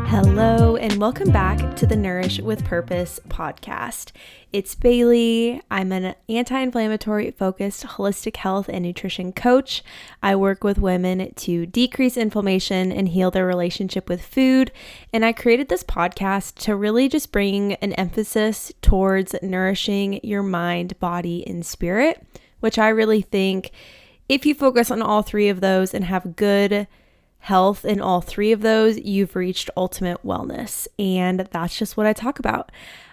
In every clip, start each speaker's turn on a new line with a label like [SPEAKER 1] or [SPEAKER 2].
[SPEAKER 1] Hello, and welcome back to the Nourish with Purpose podcast. It's Bailey. I'm an anti-inflammatory focused holistic health and nutrition coach. I work with women to decrease inflammation and heal their relationship with food. And I created this podcast to really just bring an emphasis towards nourishing your mind, body, and spirit, which I really think if you focus on all three of those and have good health in all three of those, you've reached ultimate wellness. And that's just what I talk about.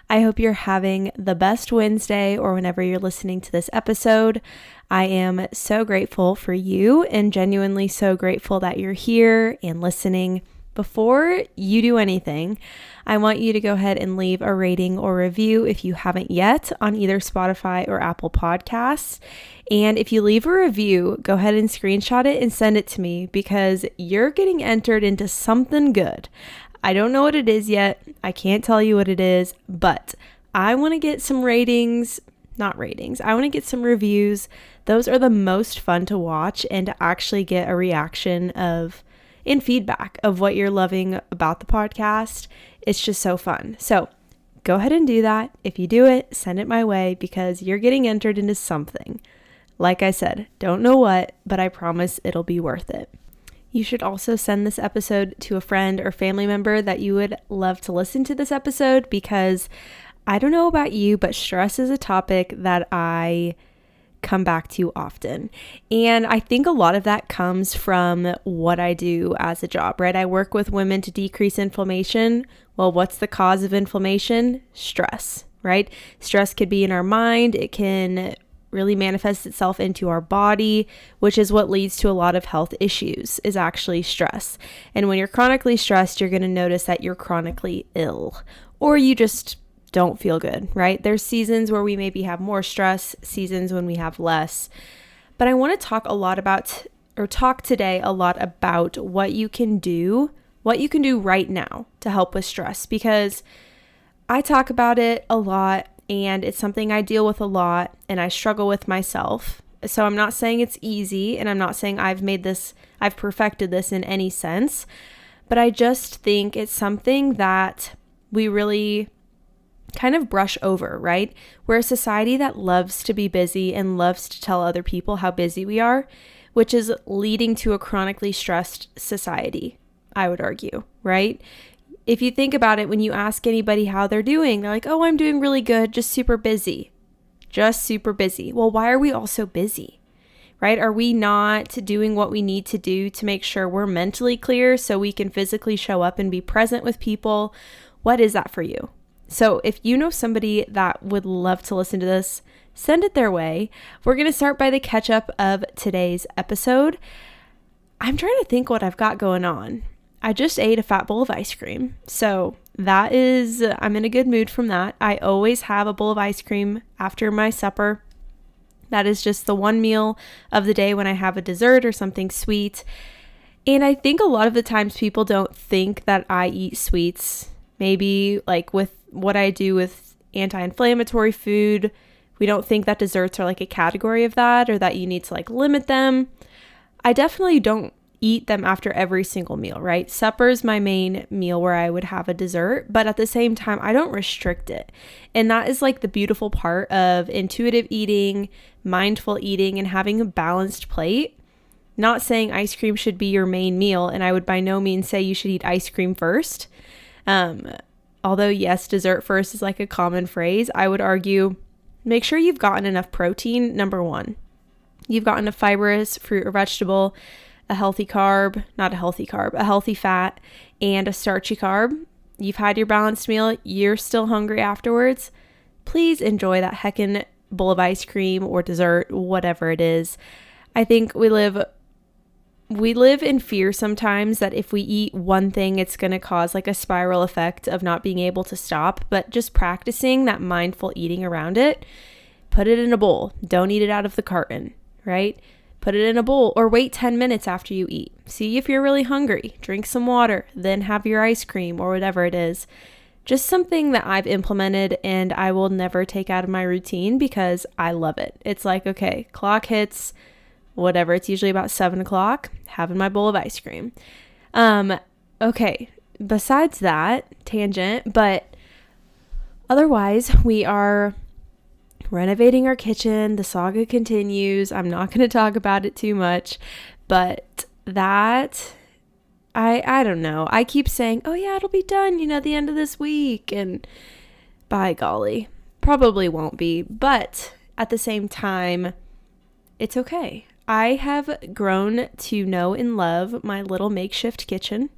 [SPEAKER 1] I hope you're having the best Wednesday or whenever you're listening to this episode. I am so grateful for you and genuinely so grateful that you're here and listening. Before you do anything, I want you to go ahead and leave a rating or review if you haven't yet on either Spotify or Apple Podcasts. And if you leave a review, go ahead and screenshot it and send it to me because you're getting entered into something good. I don't know what it is yet. I can't tell you what it is, but I want to get some I want to get some reviews. Those are the most fun to watch and to actually get a reaction in feedback of what you're loving about the podcast. It's just so fun. So go ahead and do that. If you do it, send it my way because you're getting entered into something. Like I said, don't know what, but I promise it'll be worth it. You should also send this episode to a friend or family member that you would love to listen to this episode because I don't know about you, but stress is a topic that I come back to often. And I think a lot of that comes from what I do as a job, right? I work with women to decrease inflammation. Well, what's the cause of inflammation? Stress, right? Stress could be in our mind. It can really manifest itself into our body, which is what leads to a lot of health issues, is actually stress. And when you're chronically stressed, you're going to notice that you're chronically ill, or you just don't feel good, right? There's seasons where we maybe have more stress, seasons when we have less. But I want to talk today a lot about what you can do right now to help with stress, because I talk about it a lot and it's something I deal with a lot and I struggle with myself. So I'm not saying it's easy and I'm not saying I've perfected this in any sense, but I just think it's something that we really kind of brush over, right? We're a society that loves to be busy and loves to tell other people how busy we are, which is leading to a chronically stressed society, I would argue, right? If you think about it, when you ask anybody how they're doing, they're like, oh, I'm doing really good, just super busy. Well, why are we all so busy, right? Are we not doing what we need to do to make sure we're mentally clear so we can physically show up and be present with people? What is that for you? So if you know somebody that would love to listen to this, send it their way. We're going to start by the catch up of today's episode. I'm trying to think what I've got going on. I just ate a fat bowl of ice cream. So I'm in a good mood from that. I always have a bowl of ice cream after my supper. That is just the one meal of the day when I have a dessert or something sweet. And I think a lot of the times people don't think that I eat sweets. Maybe like with what I do with anti-inflammatory food, we don't think that desserts are like a category of that or that you need to like limit them. I definitely don't eat them after every single meal, right? Supper is my main meal where I would have a dessert, but at the same time, I don't restrict it. And that is like the beautiful part of intuitive eating, mindful eating, and having a balanced plate. Not saying ice cream should be your main meal, and I would by no means say you should eat ice cream first. Although yes, dessert first is like a common phrase, I would argue make sure you've gotten enough protein, number one. You've gotten a fibrous fruit or vegetable, a healthy fat, and a starchy carb. You've had your balanced meal, you're still hungry afterwards. Please enjoy that heckin' bowl of ice cream or dessert, whatever it is. I think we live in fear sometimes that if we eat one thing, it's going to cause like a spiral effect of not being able to stop, but just practicing that mindful eating around it. Put it in a bowl. Don't eat it out of the carton, right? Put it in a bowl or wait 10 minutes after you eat. See if you're really hungry. Drink some water, then have your ice cream or whatever it is. Just something that I've implemented and I will never take out of my routine because I love it. It's like, okay, clock hits, whatever. It's usually about 7 o'clock, having my bowl of ice cream. Okay, besides that, tangent, but otherwise we are renovating our kitchen. The saga continues. I'm not going to talk about it too much, but that, I don't know. I keep saying, oh yeah, it'll be done, the end of this week. And by golly, probably won't be. But at the same time, it's okay. I have grown to know and love my little makeshift kitchen,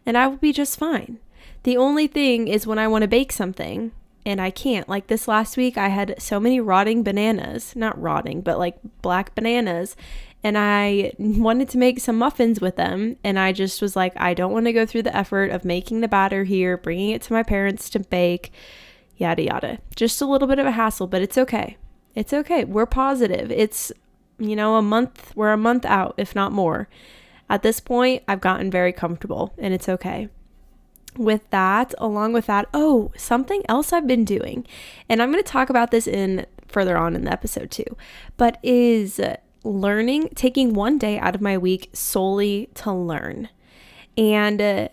[SPEAKER 1] and I will be just fine. The only thing is when I want to bake something and I can't. Like this last week, I had so many rotting bananas, not rotting, but like black bananas. And I wanted to make some muffins with them. And I just was like, I don't want to go through the effort of making the batter here, bringing it to my parents to bake, yada, yada. Just a little bit of a hassle, but it's okay. It's okay. We're positive. It's, we're a month out, if not more. At this point, I've gotten very comfortable and it's okay. With that, along with that, something else I've been doing, and I'm going to talk about this further on in the episode too, but is taking one day out of my week solely to learn. And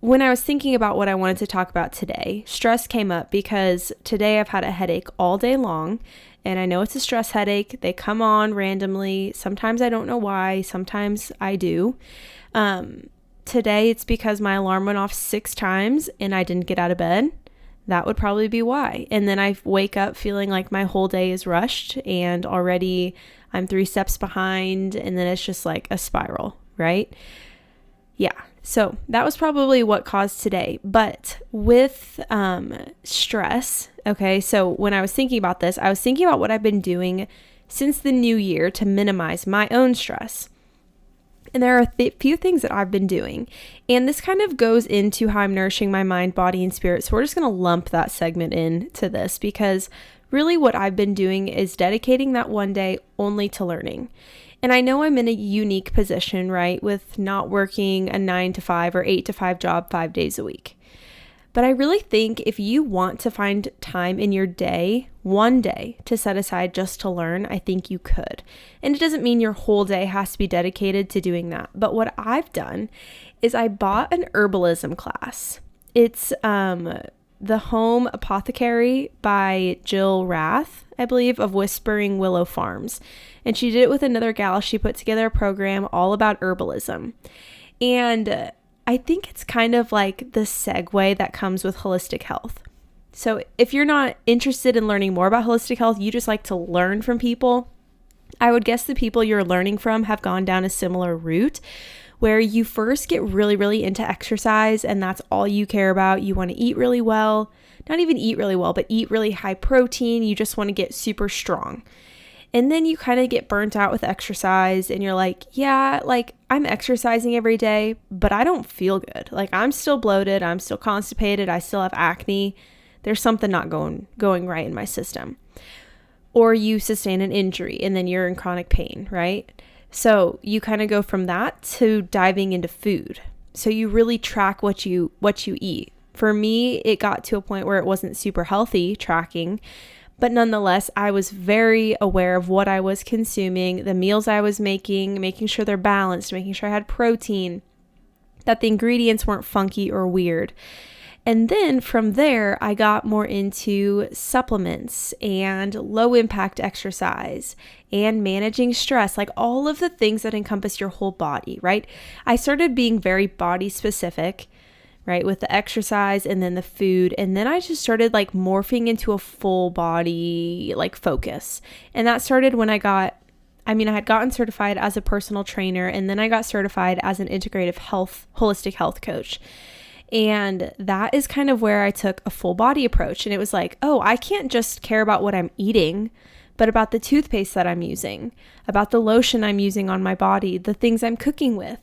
[SPEAKER 1] when I was thinking about what I wanted to talk about today, stress came up because today I've had a headache all day long, and I know it's a stress headache. They come on randomly. Sometimes I don't know why. Sometimes I do. Today it's because my alarm went off 6 times and I didn't get out of bed. That would probably be why. And then I wake up feeling like my whole day is rushed and already I'm 3 steps behind, and then it's just like a spiral, right? Yeah. So that was probably what caused today. But with stress, okay, so when I was thinking about this, I was thinking about what I've been doing since the new year to minimize my own stress. And there are a few things that I've been doing. And this kind of goes into how I'm nourishing my mind, body, and spirit. So we're just going to lump that segment into this because really what I've been doing is dedicating that one day only to learning. And I know I'm in a unique position, right, with not working a 9 to 5 or 8 to 5 job 5 days a week. But I really think if you want to find time in your day, one day to set aside just to learn, I think you could. And it doesn't mean your whole day has to be dedicated to doing that. But what I've done is I bought an herbalism class. It's The Home Apothecary by Jill Rath, I believe, of Whispering Willow Farms. And she did it with another gal. She put together a program all about herbalism. And I think it's kind of like the segue that comes with holistic health. So if you're not interested in learning more about holistic health, you just like to learn from people, I would guess the people you're learning from have gone down a similar route where you first get really, really into exercise and that's all you care about. You want to eat really well, not even eat really well, but eat really high protein. You just want to get super strong. And then you kind of get burnt out with exercise and you're like, yeah, like I'm exercising every day, but I don't feel good. Like I'm still bloated. I'm still constipated. I still have acne. There's something not going right in my system. Or you sustain an injury and then you're in chronic pain, right? So you kind of go from that to diving into food. So you really track what you eat. For me, it got to a point where it wasn't super healthy tracking, but nonetheless, I was very aware of what I was consuming, the meals I was making sure they're balanced, making sure I had protein, that the ingredients weren't funky or weird. And then from there, I got more into supplements and low impact exercise and managing stress, like all of the things that encompass your whole body, right? I started being very body specific, right, with the exercise and then the food. And then I just started like morphing into a full body like focus. And that started when I had gotten certified as a personal trainer, and then I got certified as an integrative holistic health coach. And that is kind of where I took a full body approach. And it was like, oh, I can't just care about what I'm eating, but about the toothpaste that I'm using, about the lotion I'm using on my body, the things I'm cooking with,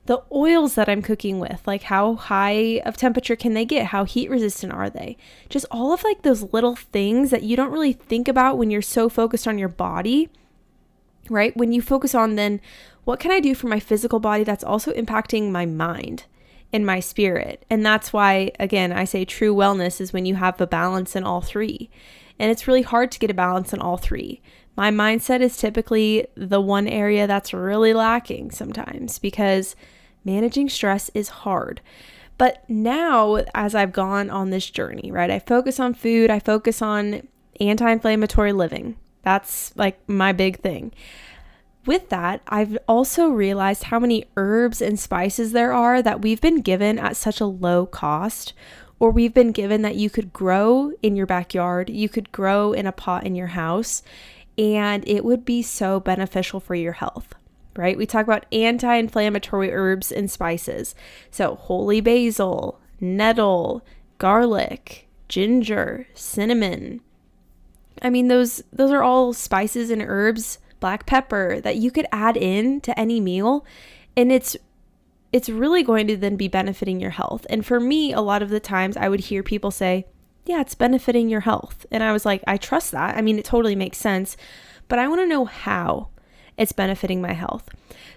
[SPEAKER 1] the oils that I'm cooking with, like how high of temperature can they get? How heat resistant are they? Just all of like those little things that you don't really think about when you're so focused on your body, right? When you focus on then what can I do for my physical body that's also impacting my mind? in my spirit. And that's why, again, I say true wellness is when you have a balance in all three. And it's really hard to get a balance in all three. My mindset is typically the one area that's really lacking sometimes because managing stress is hard. But now, as I've gone on this journey, right, I focus on food, I focus on anti-inflammatory living. That's like my big thing. With that, I've also realized how many herbs and spices there are that we've been given at such a low cost, or we've been given that you could grow in your backyard, you could grow in a pot in your house, and it would be so beneficial for your health. Right? We talk about anti-inflammatory herbs and spices. So holy basil, nettle, garlic, ginger, cinnamon. I mean, those are all spices and herbs, black pepper, that you could add in to any meal. And it's really going to then be benefiting your health. And for me, a lot of the times I would hear people say, yeah, it's benefiting your health. And I was like, I trust that. I mean, it totally makes sense, but I want to know how it's benefiting my health.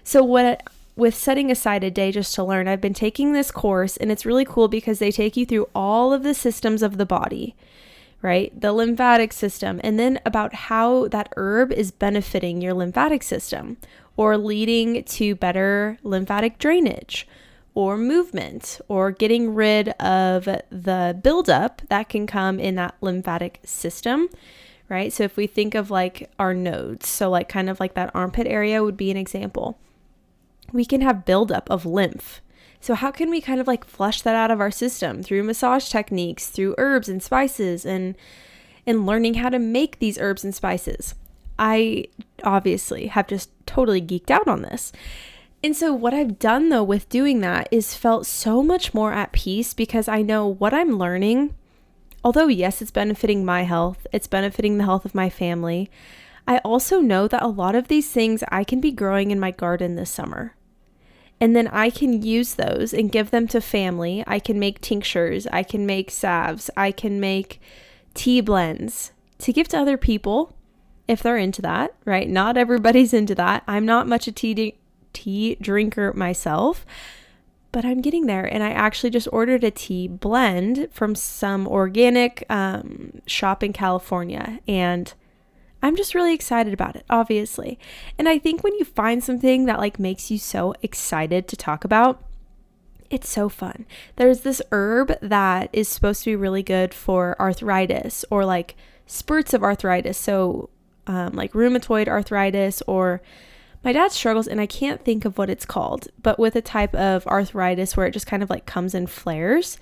[SPEAKER 1] So with setting aside a day just to learn, I've been taking this course, and it's really cool because they take you through all of the systems of the body, right? The lymphatic system, and then about how that herb is benefiting your lymphatic system or leading to better lymphatic drainage or movement or getting rid of the buildup that can come in that lymphatic system. Right? So if we think of like our nodes, so like kind of like that armpit area would be an example. We can have buildup of lymph. So how can we kind of like flush that out of our system through massage techniques, through herbs and spices, and learning how to make these herbs and spices? I obviously have just totally geeked out on this. And so what I've done though with doing that is felt so much more at peace because I know what I'm learning. Although, yes, it's benefiting my health, it's benefiting the health of my family, I also know that a lot of these things I can be growing in my garden this summer. And then I can use those and give them to family. I can make tinctures, I can make salves, I can make tea blends to give to other people if they're into that, right? Not everybody's into that. I'm not much a tea drinker myself. But I'm getting there, and I actually just ordered a tea blend from some organic shop in California, and I'm just really excited about it, obviously. And I think when you find something that like makes you so excited to talk about, it's so fun. There's this herb that is supposed to be really good for arthritis or like spurts of arthritis, so like rheumatoid arthritis, or my dad struggles, and I can't think of what it's called, but with a type of arthritis where it just kind of like comes in flares.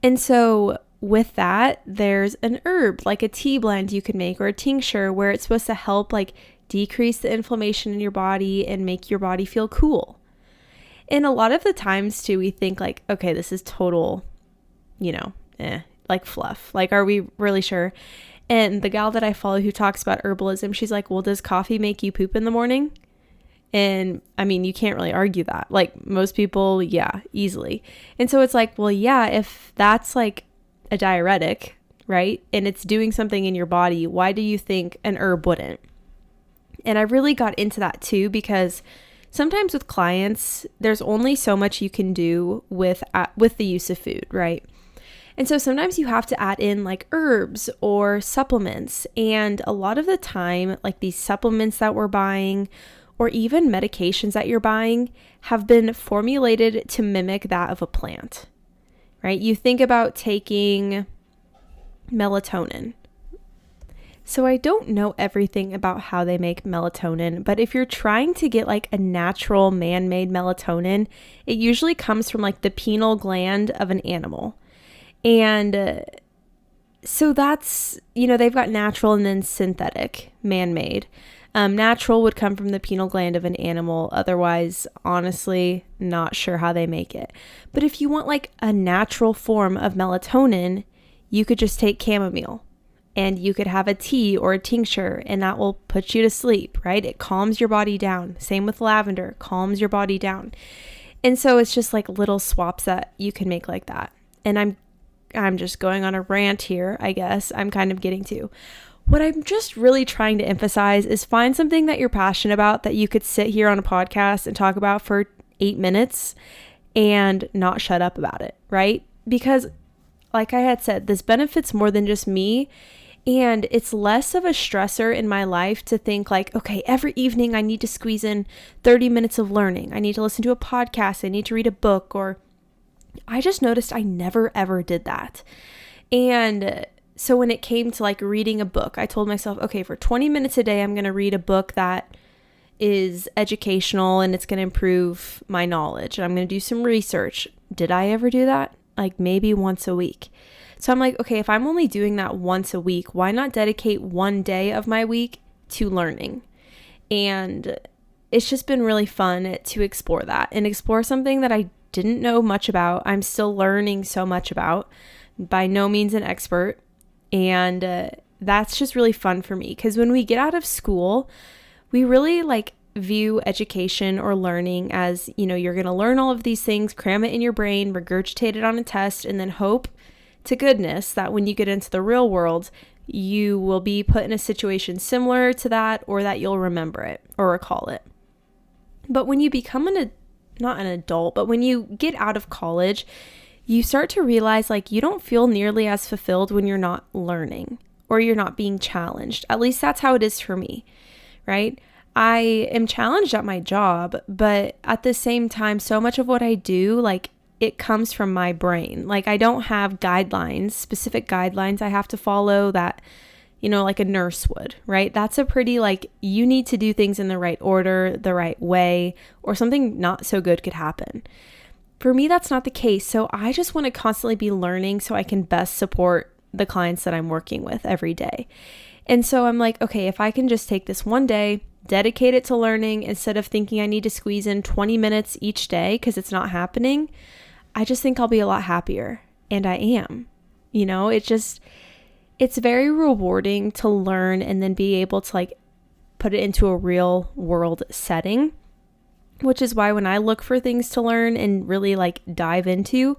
[SPEAKER 1] And so with that, there's an herb, like a tea blend you can make or a tincture where it's supposed to help like decrease the inflammation in your body and make your body feel cool. And a lot of the times too, we think like, okay, this is total, like fluff. Like, are we really sure? And the gal that I follow who talks about herbalism, she's like, well, does coffee make you poop in the morning? And I mean, you can't really argue that. Like most people, yeah, easily. And so it's like, well, yeah, if that's like a diuretic, right? And it's doing something in your body, why do you think an herb wouldn't? And I really got into that too, because sometimes with clients, there's only so much you can do with the use of food, right? And so sometimes you have to add in like herbs or supplements. And a lot of the time, like these supplements that we're buying or even medications that you're buying have been formulated to mimic that of a plant, right? You think about taking melatonin. So I don't know everything about how they make melatonin, but if you're trying to get like a natural man-made melatonin, it usually comes from like the pineal gland of an animal. And so that's, they've got natural and then synthetic, man-made. Natural would come from the pineal gland of an animal. Otherwise, honestly, not sure how they make it. But if you want like a natural form of melatonin, you could just take chamomile and you could have a tea or a tincture and that will put you to sleep, right? It calms your body down. Same with lavender, calms your body down. And so it's just like little swaps that you can make like that. And I'm just going on a rant here, I guess. I'm kind of getting to. What I'm just really trying to emphasize is find something that you're passionate about that you could sit here on a podcast and talk about for 8 minutes and not shut up about it, right? Because like I had said, this benefits more than just me. And it's less of a stressor in my life to think like, okay, every evening I need to squeeze in 30 minutes of learning. I need to listen to a podcast. I need to read a book. Or I just noticed I never ever did that. And so when it came to like reading a book, I told myself, okay, for 20 minutes a day, I'm going to read a book that is educational and it's going to improve my knowledge. And I'm going to do some research. Did I ever do that? Like maybe once a week. So I'm like, okay, if I'm only doing that once a week, why not dedicate one day of my week to learning? And it's just been really fun to explore that and explore something that I didn't know much about. I'm still learning so much about. By no means an expert. And that's just really fun for me because when we get out of school, we really like view education or learning as, you're going to learn all of these things, cram it in your brain, regurgitate it on a test, and then hope to goodness that when you get into the real world, you will be put in a situation similar to that or that you'll remember it or recall it. But when you become not an adult, but when you get out of college, you start to realize like you don't feel nearly as fulfilled when you're not learning or you're not being challenged. At least that's how it is for me, right? I am challenged at my job, but at the same time, so much of what I do, like it comes from my brain. Like I don't have guidelines, specific guidelines I have to follow that, like a nurse would, right? That's a pretty like, you need to do things in the right order, the right way, or something not so good could happen. For me, that's not the case. So I just want to constantly be learning so I can best support the clients that I'm working with every day. And so I'm like, okay, if I can just take this one day, dedicate it to learning instead of thinking I need to squeeze in 20 minutes each day because it's not happening, I just think I'll be a lot happier. And I am. It's very rewarding to learn and then be able to like put it into a real world setting. Which is why when I look for things to learn and really like dive into,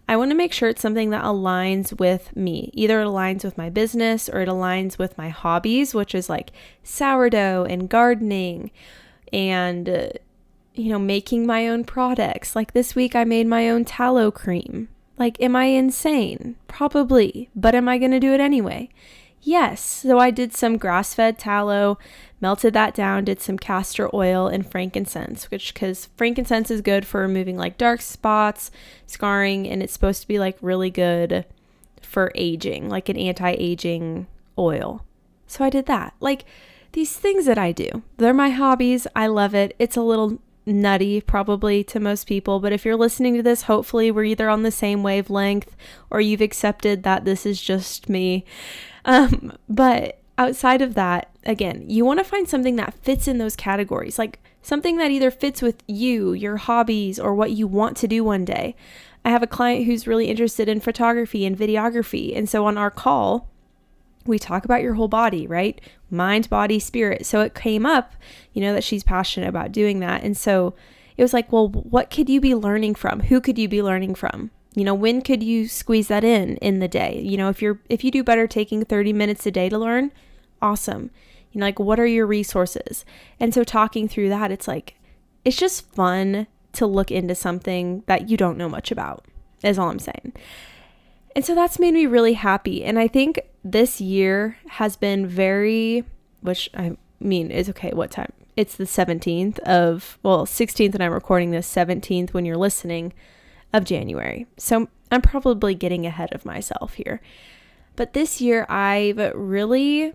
[SPEAKER 1] I want to make sure it's something that aligns with me. Either it aligns with my business or it aligns with my hobbies, which is like sourdough and gardening and, making my own products. Like this week I made my own tallow cream. Like, am I insane? Probably. But am I going to do it anyway? Yes. So I did some grass-fed tallow, melted that down, did some castor oil and frankincense, because frankincense is good for removing like dark spots, scarring, and it's supposed to be like really good for aging, like an anti-aging oil. So I did that. Like these things that I do, they're my hobbies. I love it. It's a little nutty probably to most people, but if you're listening to this, hopefully we're either on the same wavelength or you've accepted that this is just me. But outside of that, again, you want to find something that fits in those categories, like something that either fits with you, your hobbies, or what you want to do one day. I have a client who's really interested in photography and videography. And so on our call, we talk about your whole body, right? Mind, body, spirit. So it came up, that she's passionate about doing that. And so it was like, well, what could you be learning from? Who could you be learning from? When could you squeeze that in the day? If you do better taking 30 minutes a day to learn, awesome. Like what are your resources? And so talking through that, it's like, it's just fun to look into something that you don't know much about, is all I'm saying. And so that's made me really happy. And I think this year has been which I mean, it's okay. What time? It's the 16th and I'm recording this 17th when you're listening of January. So I'm probably getting ahead of myself here. But this year I've really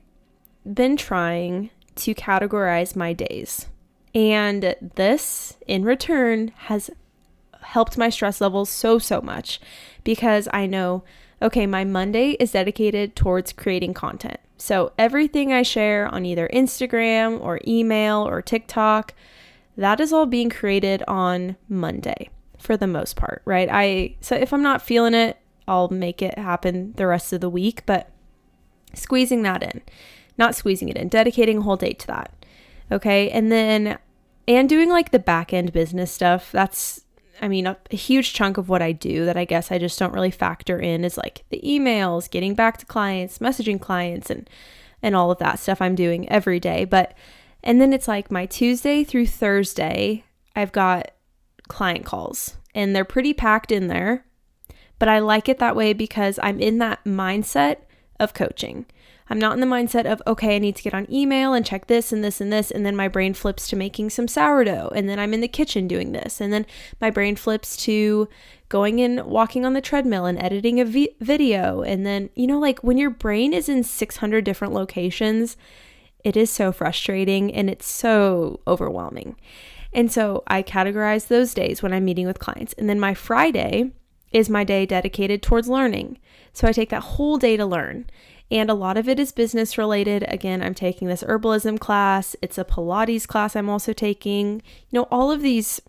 [SPEAKER 1] been trying to categorize my days. And this in return has helped my stress levels so much because I know, okay, my Monday is dedicated towards creating content. So everything I share on either Instagram or email or TikTok, that is all being created on Monday for the most part, right? So if I'm not feeling it, I'll make it happen the rest of the week, but dedicating a whole day to that. Okay. And doing like the back end business stuff, that's, a huge chunk of what I do that I guess I just don't really factor in is like the emails, getting back to clients, messaging clients, and all of that stuff I'm doing every day. And then it's like my Tuesday through Thursday, I've got client calls. and they're pretty packed in there, but I like it that way because I'm in that mindset of coaching. I'm not in the mindset of, okay, I need to get on email and check this and this and this, and then my brain flips to making some sourdough, and then I'm in the kitchen doing this, and then my brain flips to going and walking on the treadmill and editing a video, and then, like when your brain is in 600 different locations, it is so frustrating and it's so overwhelming. And so I categorize those days when I'm meeting with clients, and then my Friday is my day dedicated towards learning. So I take that whole day to learn. And a lot of it is business related. Again, I'm taking this herbalism class. It's a Pilates class I'm also taking. All of these,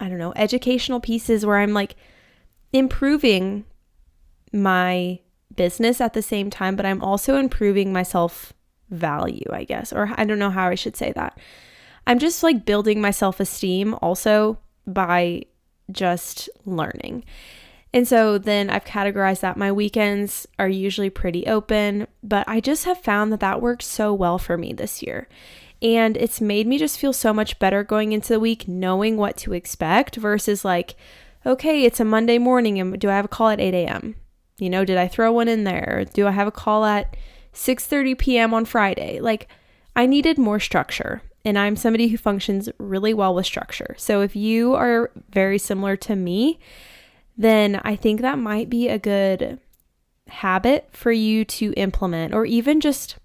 [SPEAKER 1] educational pieces where I'm improving my business at the same time, but I'm also improving my self-value, I guess. Or I don't know how I should say that. I'm just building my self-esteem also by just learning. And so then I've categorized that my weekends are usually pretty open, but I just have found that works so well for me this year. And it's made me just feel so much better going into the week, knowing what to expect versus okay, it's a Monday morning and do I have a call at 8 a.m.? Did I throw one in there? Do I have a call at 6:30 p.m. on Friday? I needed more structure, and I'm somebody who functions really well with structure. So if you are very similar to me, then I think that might be a good habit for you to implement, or even just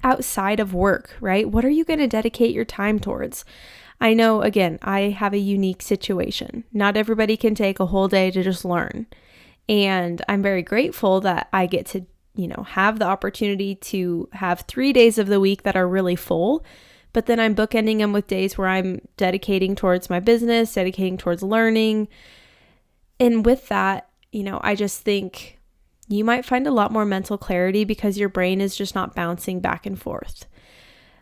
[SPEAKER 1] outside of work, right? What are you going to dedicate your time towards? I know, again, I have a unique situation. Not everybody can take a whole day to just learn. And I'm very grateful that I get to, have the opportunity to have 3 days of the week that are really full, but then I'm bookending them with days where I'm dedicating towards my business, dedicating towards learning. And with that, I just think you might find a lot more mental clarity because your brain is just not bouncing back and forth.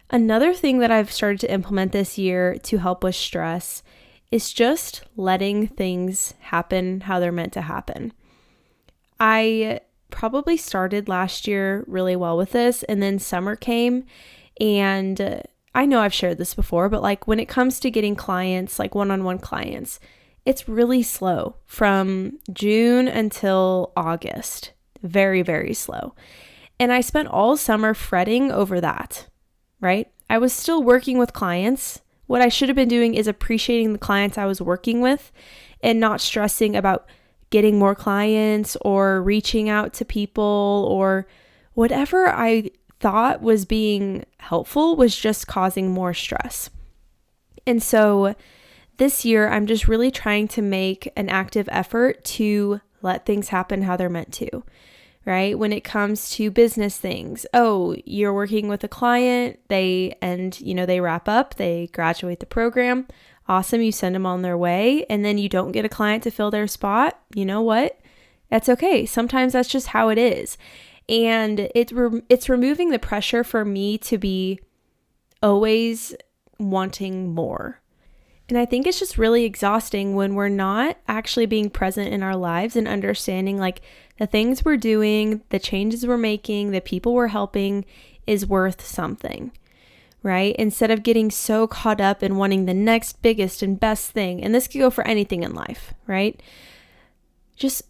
[SPEAKER 1] Another thing that I've started to implement this year to help with stress is just letting things happen how they're meant to happen. I probably started last year really well with this, and then summer came, and I know I've shared this before, but when it comes to getting clients, one-on-one clients, it's really slow from June until August. Very, very slow. And I spent all summer fretting over that, right? I was still working with clients. What I should have been doing is appreciating the clients I was working with and not stressing about getting more clients or reaching out to people, or whatever I thought was being helpful was just causing more stress. And so this year, I'm just really trying to make an active effort to let things happen how they're meant to, right? When it comes to business things, you're working with a client, they wrap up, they graduate the program. Awesome, you send them on their way, and then you don't get a client to fill their spot. You know what? That's okay. Sometimes that's just how it is. And it's removing the pressure for me to be always wanting more. And I think it's just really exhausting when we're not actually being present in our lives and understanding the things we're doing, the changes we're making, the people we're helping is worth something, right? Instead of getting so caught up in wanting the next biggest and best thing. And this could go for anything in life, right? Just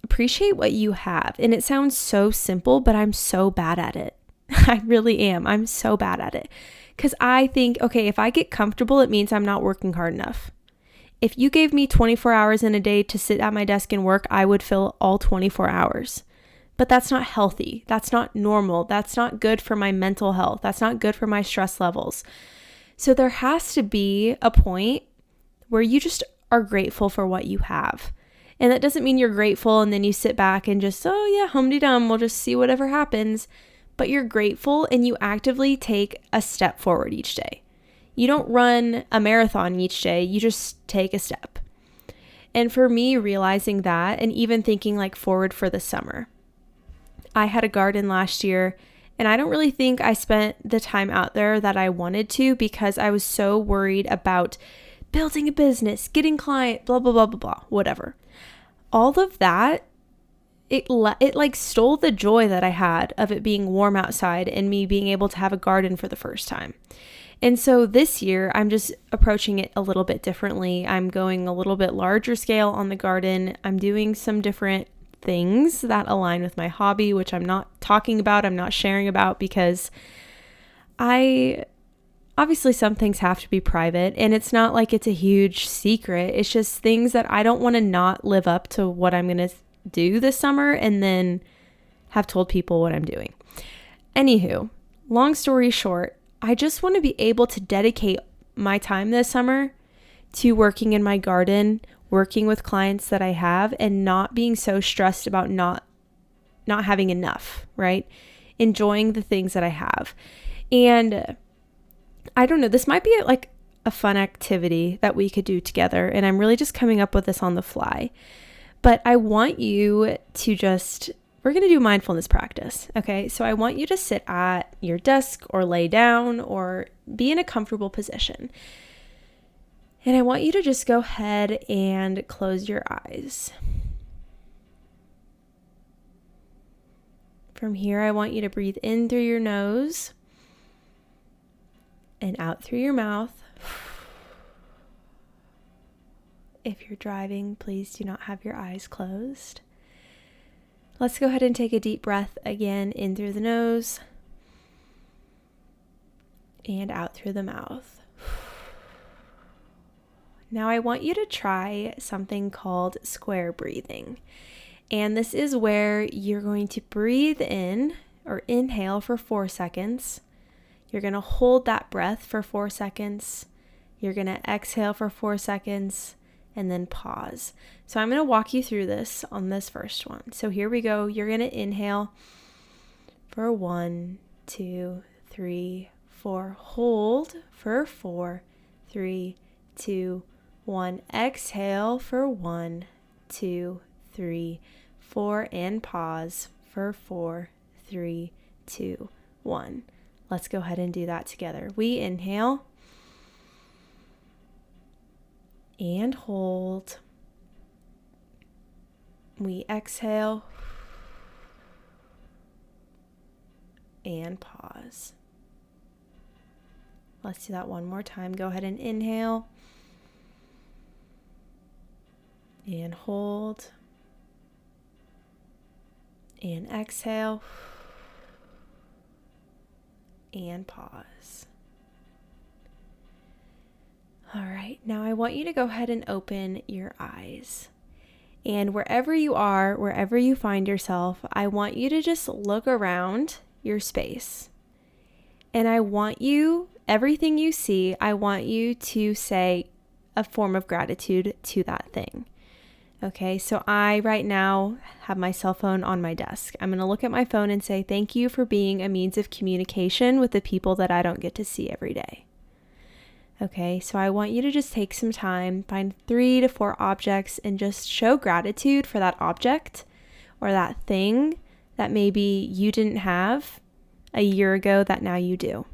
[SPEAKER 1] appreciate what you have. And it sounds so simple, but I'm so bad at it. I really am. I'm so bad at it. Because I think, okay, if I get comfortable, it means I'm not working hard enough. If you gave me 24 hours in a day to sit at my desk and work, I would fill all 24 hours. But that's not healthy. That's not normal. That's not good for my mental health. That's not good for my stress levels. So there has to be a point where you just are grateful for what you have. And that doesn't mean you're grateful and then you sit back and just, hum-de-dum, we'll just see whatever happens. But you're grateful and you actively take a step forward each day. You don't run a marathon each day, you just take a step. And for me, realizing that and even thinking forward for the summer. I had a garden last year and I don't really think I spent the time out there that I wanted to because I was so worried about building a business, getting clients, blah, blah, blah, blah, blah, whatever. All of that it like stole the joy that I had of it being warm outside and me being able to have a garden for the first time. And so this year, I'm just approaching it a little bit differently. I'm going a little bit larger scale on the garden. I'm doing some different things that align with my hobby, which I'm not talking about, I'm not sharing about, because obviously some things have to be private, and it's not like it's a huge secret. It's just things that I don't want to not live up to what I'm going to do this summer and then have told people what I'm doing. Anywho, long story short, I just want to be able to dedicate my time this summer to working in my garden, working with clients that I have, and not being so stressed about not having enough, right? Enjoying the things that I have. And I don't know, this might be like a fun activity that we could do together, and I'm really just coming up with this on the fly. But I want you to we're going to do mindfulness practice, okay? So I want you to sit at your desk or lay down or be in a comfortable position. And I want you to just go ahead and close your eyes. From here, I want you to breathe in through your nose and out through your mouth. If you're driving, please do not have your eyes closed. Let's go ahead and take a deep breath again, in through the nose and out through the mouth. Now I want you to try something called square breathing. And this is where you're going to breathe in or inhale for 4 seconds. You're going to hold that breath for 4 seconds. You're going to exhale for 4 seconds and then pause. So I'm going to walk you through this on this first one. So here we go. You're going to inhale for 1, 2, 3, 4. Hold for 4, 3, 2, 1. Exhale for 1, 2, 3, 4. And pause for 4, 3, 2, 1. Let's go ahead and do that together. We inhale and hold. We exhale and pause. Let's do that one more time. Go ahead and inhale and hold and exhale and pause. All right, now I want you to go ahead and open your eyes. And wherever you are, wherever you find yourself, I want you to just look around your space. And I want you, everything you see, I want you to say a form of gratitude to that thing. Okay, so I right now have my cell phone on my desk. I'm going to look at my phone and say, thank you for being a means of communication with the people that I don't get to see every day. Okay, so I want you to just take some time, find 3 to 4 objects, and just show gratitude for that object or that thing that maybe you didn't have a year ago that now you do.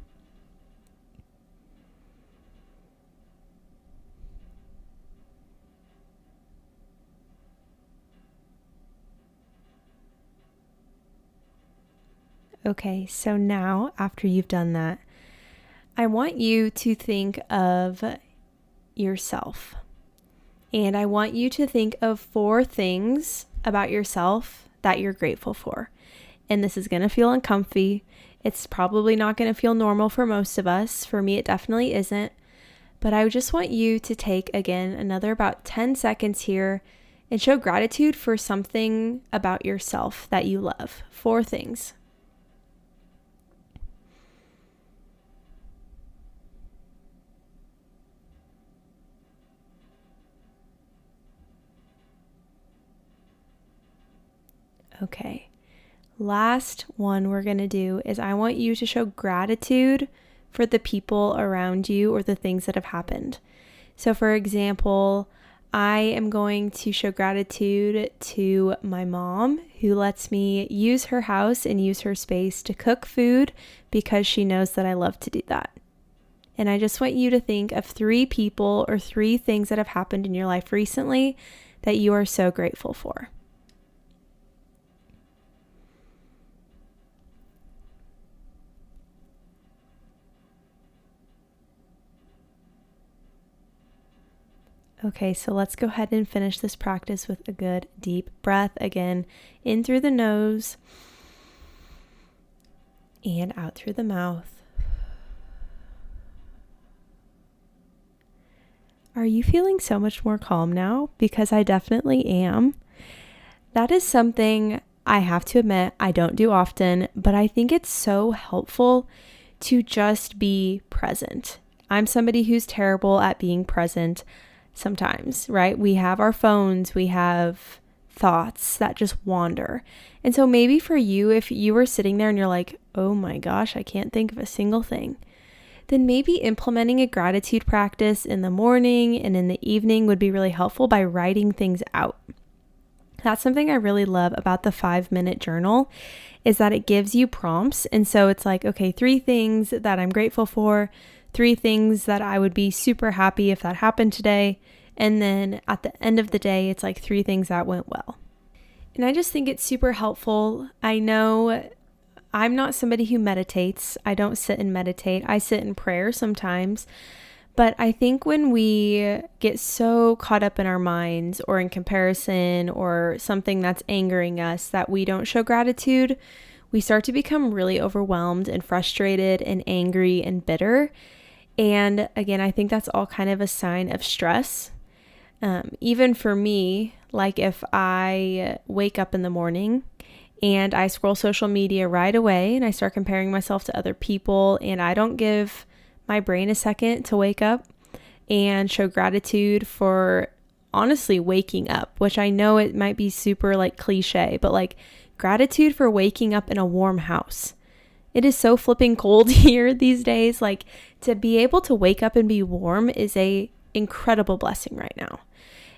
[SPEAKER 1] Okay, so now after you've done that, I want you to think of yourself. And I want you to think of 4 things about yourself that you're grateful for. And this is going to feel uncomfy. It's probably not going to feel normal for most of us. For me, it definitely isn't. But I just want you to take, again, another about 10 seconds here and show gratitude for something about yourself that you love. 4 things. Okay, last one we're going to do is I want you to show gratitude for the people around you or the things that have happened. So for example, I am going to show gratitude to my mom who lets me use her house and use her space to cook food because she knows that I love to do that. And I just want you to think of 3 people or 3 things that have happened in your life recently that you are so grateful for. Okay, so let's go ahead and finish this practice with a good deep breath. Again, in through the nose and out through the mouth. Are you feeling so much more calm now? Because I definitely am. That is something I have to admit I don't do often, but I think it's so helpful to just be present. I'm somebody who's terrible at being present sometimes, right? We have our phones, we have thoughts that just wander. And so maybe for you, if you were sitting there and you're like, oh my gosh, I can't think of a single thing, then maybe implementing a gratitude practice in the morning and in the evening would be really helpful by writing things out. That's something I really love about the 5-minute journal is that it gives you prompts. And so it's like, okay, 3 things that I'm grateful for, 3 things that I would be super happy if that happened today. And then at the end of the day, it's like 3 things that went well. And I just think it's super helpful. I know I'm not somebody who meditates. I don't sit and meditate. I sit in prayer sometimes. But I think when we get so caught up in our minds or in comparison or something that's angering us that we don't show gratitude, we start to become really overwhelmed and frustrated and angry and bitter. And again, I think that's all kind of a sign of stress. Even for me, like if I wake up in the morning and I scroll social media right away and I start comparing myself to other people and I don't give my brain a second to wake up and show gratitude for honestly waking up, which I know it might be super like cliche, but like gratitude for waking up in a warm house. It is so flipping cold here these days. Like to be able to wake up and be warm is a incredible blessing right now.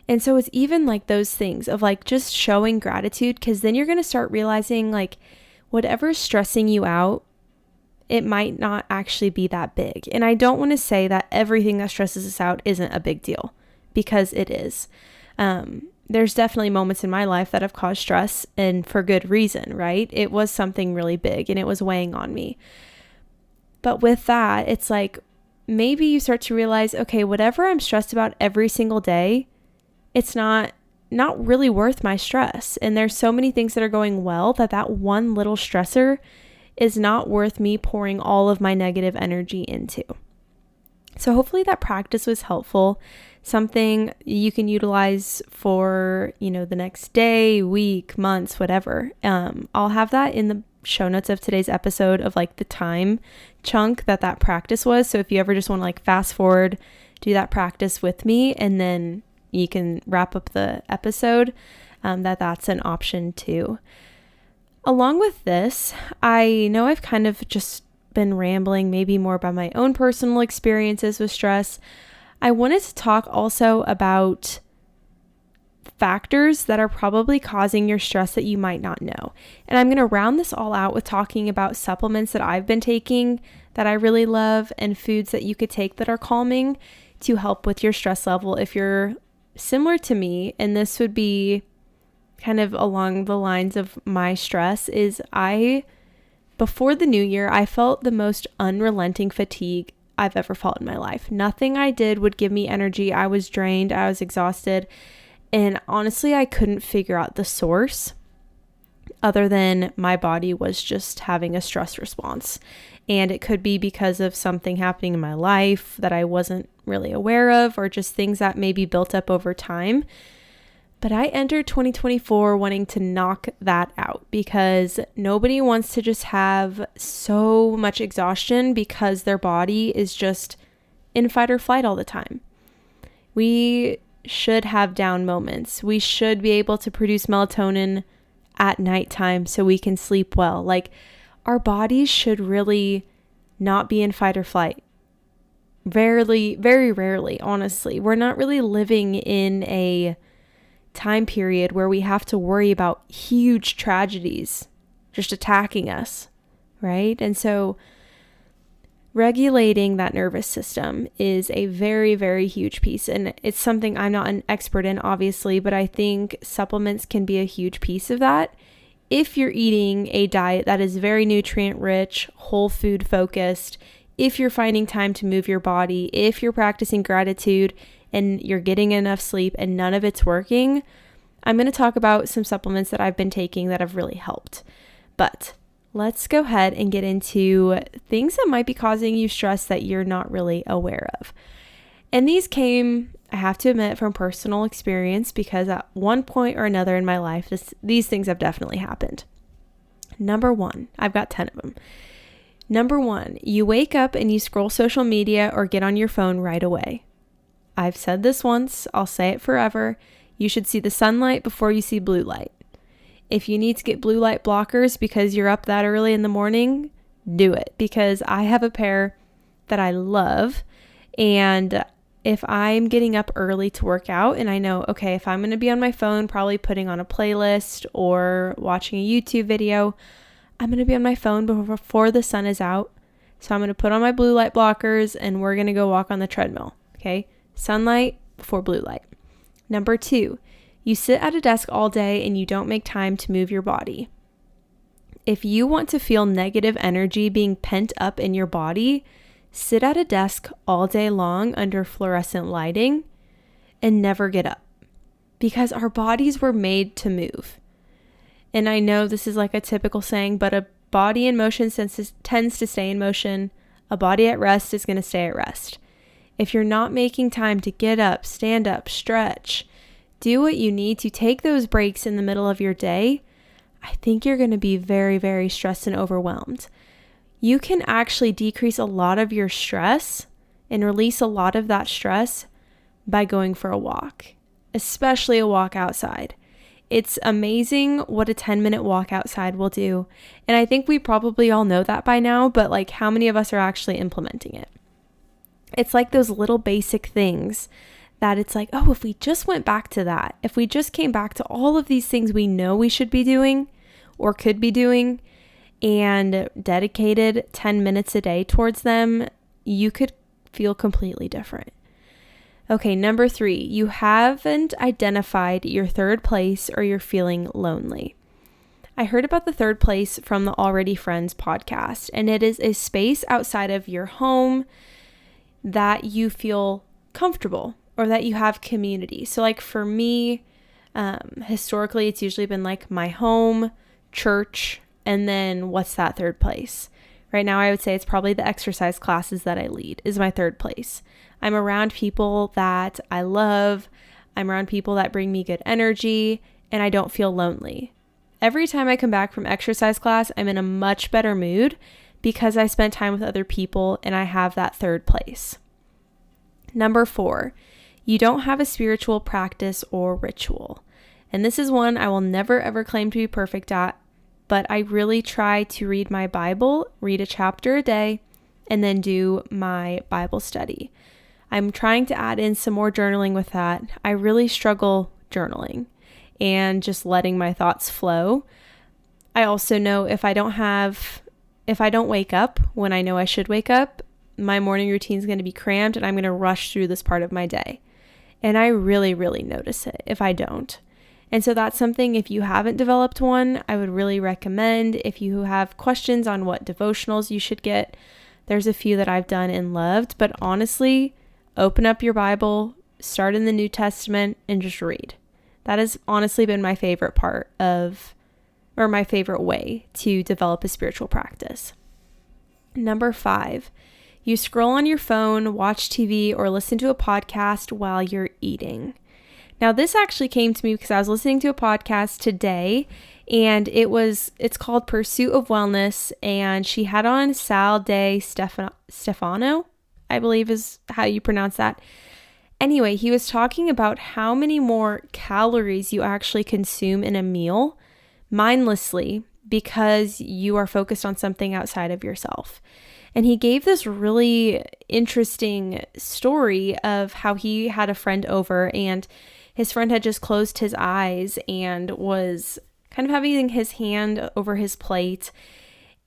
[SPEAKER 1] And so it's even like those things of like just showing gratitude, because then you're going to start realizing like whatever's stressing you out, it might not actually be that big. And I don't want to say that everything that stresses us out isn't a big deal, because it is. There's definitely moments in my life that have caused stress, and for good reason, right? It was something really big and it was weighing on me. But with that, it's like maybe you start to realize, okay, whatever I'm stressed about every single day, it's not really worth my stress. And there's so many things that are going well that one little stressor is not worth me pouring all of my negative energy into. So hopefully that practice was helpful, something you can utilize for, the next day, week, months, whatever. I'll have that in the show notes of today's episode of like the time chunk that practice was. So if you ever just want to like fast forward, do that practice with me, and then you can wrap up the episode, that's an option too. Along with this, I know I've kind of just been rambling maybe more about my own personal experiences with stress. I wanted to talk also about factors that are probably causing your stress that you might not know. And I'm going to round this all out with talking about supplements that I've been taking that I really love, and foods that you could take that are calming to help with your stress level if you're similar to me. And this would be kind of along the lines of my stress is before the new year, I felt the most unrelenting fatigue I've ever felt in my life. Nothing I did would give me energy. I was drained. I was exhausted. And honestly, I couldn't figure out the source other than my body was just having a stress response. And it could be because of something happening in my life that I wasn't really aware of, or just things that maybe built up over time. But I entered 2024 wanting to knock that out, because nobody wants to just have so much exhaustion because their body is just in fight or flight all the time. We should have down moments. We should be able to produce melatonin at nighttime so we can sleep well. Like, our bodies should really not be in fight or flight. Very rarely, honestly. We're not really living in a time period where we have to worry about huge tragedies just attacking us, right? And so regulating that nervous system is a very, very huge piece. And it's something I'm not an expert in, obviously, but I think supplements can be a huge piece of that. If you're eating a diet that is very nutrient rich, whole food focused, if you're finding time to move your body, if you're practicing gratitude, and you're getting enough sleep and none of it's working, I'm going to talk about some supplements that I've been taking that have really helped. But let's go ahead and get into things that might be causing you stress that you're not really aware of. And these came, I have to admit, from personal experience, because at one point or another in my life, these things have definitely happened. Number one, I've got 10 of them. Number one, you wake up and you scroll social media or get on your phone right away. I've said this once, I'll say it forever. You should see the sunlight before you see blue light. If you need to get blue light blockers because you're up that early in the morning, do it, because I have a pair that I love. And if I'm getting up early to work out and I know, okay, if I'm going to be on my phone, probably putting on a playlist or watching a YouTube video, I'm going to be on my phone before the sun is out. So I'm going to put on my blue light blockers and we're going to go walk on the treadmill. Okay. Sunlight before blue light. Number two, you sit at a desk all day and you don't make time to move your body. If you want to feel negative energy being pent up in your body, sit at a desk all day long under fluorescent lighting and never get up, because our bodies were made to move. And I know this is like a typical saying, but a body in motion tends to stay in motion. A body at rest is going to stay at rest. If you're not making time to get up, stand up, stretch, do what you need to take those breaks in the middle of your day, I think you're going to be very, very stressed and overwhelmed. You can actually decrease a lot of your stress and release a lot of that stress by going for a walk, especially a walk outside. It's amazing what a 10-minute walk outside will do. And I think we probably all know that by now, but like, how many of us are actually implementing it? It's like those little basic things that it's like, oh, if we just went back to that, if we just came back to all of these things we know we should be doing or could be doing and dedicated 10 minutes a day towards them, you could feel completely different. Okay, number three, you haven't identified your third place or you're feeling lonely. I heard about the third place from the Already Friends podcast, and it is a space outside of your home that you feel comfortable or that you have community. So like for me, historically, it's usually been like my home, church, and then what's that third place? Right now, I would say it's probably the exercise classes that I lead is my third place. I'm around people that I love. I'm around people that bring me good energy, and I don't feel lonely. Every time I come back from exercise class, I'm in a much better mood because I spent time with other people and I have that third place. Number four, you don't have a spiritual practice or ritual. And this is one I will never ever claim to be perfect at, but I really try to read my Bible, read a chapter a day, and then do my Bible study. I'm trying to add in some more journaling with that. I really struggle journaling and just letting my thoughts flow. I also know if I don't wake up when I know I should wake up, my morning routine is going to be cramped and I'm going to rush through this part of my day. And I really, really notice it if I don't. And so that's something, if you haven't developed one, I would really recommend. If you have questions on what devotionals you should get, there's a few that I've done and loved. But honestly, open up your Bible, start in the New Testament, and just read. That has honestly been my favorite part of, or my favorite way to develop a spiritual practice. Number five, you scroll on your phone, watch TV, or listen to a podcast while you're eating. Now, this actually came to me because I was listening to a podcast today, and it's called Pursuit of Wellness, and she had on Sal de Stefano, I believe is how you pronounce that. Anyway, he was talking about how many more calories you actually consume in a meal mindlessly because you are focused on something outside of yourself. And he gave this really interesting story of how he had a friend over and his friend had just closed his eyes and was kind of having his hand over his plate.